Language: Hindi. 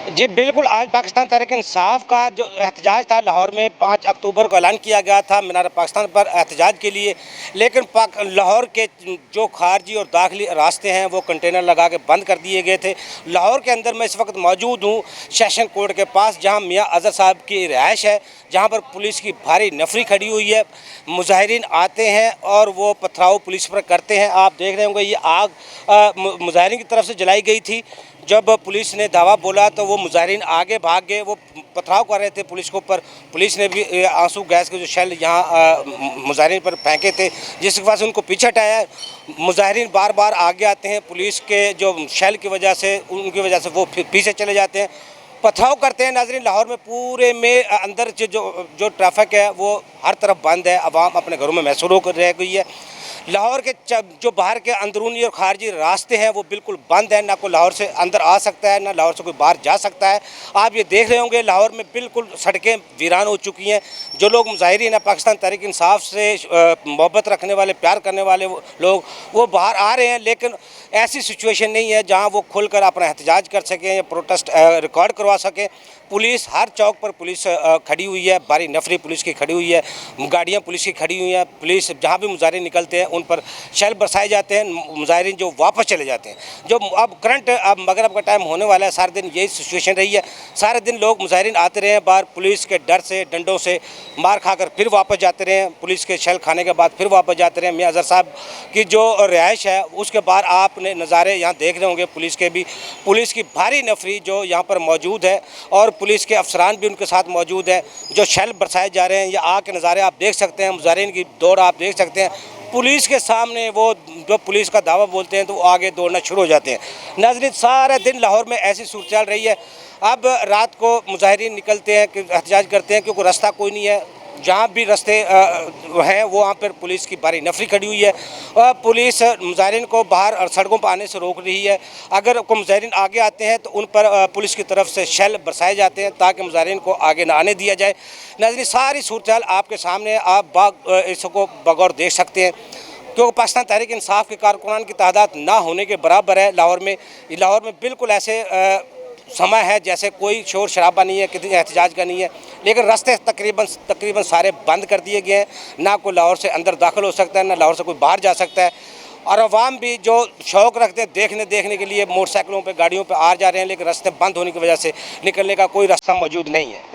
जी बिल्कुल, आज पाकिस्तान तहरीक-ए-इंसाफ का जो एहतजाज था लाहौर में 5 अक्टूबर को ऐलान किया गया था मीनार-ए-पाकिस्तान पर एहतजाज के लिए। लेकिन लाहौर के जो खारजी और दाखिली रास्ते हैं वो कंटेनर लगा के बंद कर दिए गए थे। लाहौर के अंदर मैं इस वक्त मौजूद हूँ सेशन कोर्ट के पास, जहाँ मियाँ अज़हर साहब की रिहाइश है, जहाँ पर पुलिस की भारी नफरी खड़ी हुई है। मुजाहिरीन आते हैं और वो पथराव पुलिस पर करते हैं। आप देख रहे होंगे ये आग मुजाहिरीन की तरफ से जलाई गई थी। जब पुलिस ने धावा बोला तो वो मुजाहिरीन आगे भाग गए, वो पथराव कर रहे थे पुलिस के ऊपर। पुलिस ने भी आंसू गैस के जो शेल यहाँ मुजाहिरीन पर फेंके थे, जिसके पास उनको पीछे हटाया। मुजाहिरीन बार बार आगे आते हैं, पुलिस के जो शेल की वजह से उनकी वजह से वो फिर पीछे चले जाते हैं, पथराव करते हैं। नाज़रीन, लाहौर में पूरे में अंदर जो ट्रैफिक है वो हर तरफ बंद है, आवाम अपने घरों में महसूर होकर रह गई है। लाहौर के जो बाहर के अंदरूनी और खारजी रास्ते हैं वो बिल्कुल बंद है, ना कोई लाहौर से अंदर आ सकता है, ना लाहौर से कोई बाहर जा सकता है। आप ये देख रहे होंगे लाहौर में बिल्कुल सड़कें वीरान हो चुकी हैं। जो लोग मुजाहिरीन हैं पाकिस्तान तहरीक इंसाफ से मोहब्बत रखने वाले, प्यार करने वाले लोग, वो बाहर आ रहे हैं, लेकिन ऐसी सिचुएशन नहीं है जहाँ वो खुलकर अपना एहतजाज कर सकें या प्रोटेस्ट रिकॉर्ड करवा सकें। पुलिस हर चौक पर पुलिस खड़ी हुई है, भारी नफरी पुलिस की खड़ी हुई है, गाड़ियाँ पुलिस की खड़ी हुई हैं। पुलिस जहाँ भी मुजाहिरीन निकलते हैं उन पर शेल बरसाए जाते हैं, मुजाहिरीन जो वापस चले जाते हैं। जो अब करंट अब मगरब का टाइम होने वाला है, सारे दिन यही सिचुएशन रही है। सारे दिन लोग मुजाहिरीन आते रहे हैं, बाहर पुलिस के डर से, डंडों से मार खाकर फिर वापस जाते रहे हैं, पुलिस के शेल खाने के बाद फिर वापस जाते रहे। मियाँ अज़हर साहब की जो रिहाइश है उसके बाद आपने नज़ारे यहाँ देख रहे होंगे पुलिस के भी, पुलिस की भारी नफरी जो यहाँ पर मौजूद है और पुलिस के अफसरान भी उनके साथ मौजूद हैं। जो शेल बरसाए जा रहे हैं, या आग के नज़ारे आप देख सकते हैं, मुजाहिरीन की दौड़ आप देख सकते हैं। पुलिस के सामने वो जो पुलिस का दावा बोलते हैं तो वो आगे दौड़ना शुरू हो जाते हैं। नाज़रीन, सारे दिन लाहौर में ऐसी सूरत चल रही है। अब रात को मुजाहिरीन निकलते हैं कि एहतजाज करते हैं, क्योंकि रास्ता कोई नहीं है। जहाँ भी रास्ते हैं वो वहाँ पर पुलिस की भारी नफरी खड़ी हुई है और पुलिस मुजाहिरीन को बाहर और सड़कों पर आने से रोक रही है। अगर कोई मुजाहिरीन आगे आते हैं तो उन पर पुलिस की तरफ से शेल बरसाए जाते हैं ताकि मुजाहिरीन को आगे ना आने दिया जाए। नाज़रीन, सारी सूरत आपके सामने, आप इसको बगौर देख सकते हैं, क्योंकि पाकिस्तान तहरीक इंसाफ के कारकुनान की तादाद ना होने के बराबर है लाहौर में। लाहौर में बिल्कुल ऐसे समय है जैसे कोई शोर शराबा नहीं है, किसी एहतजाज का नहीं है, लेकिन रास्ते तकरीबन सारे बंद कर दिए गए हैं। ना कोई लाहौर से अंदर दाखिल हो सकता है, ना लाहौर से कोई बाहर जा सकता है। और अवाम भी जो शौक़ रखते हैं देखने के लिए मोटरसाइकिलों पे, गाड़ियों पे आ जा रहे हैं, लेकिन रास्ते बंद होने की वजह से निकलने का कोई रास्ता मौजूद नहीं है।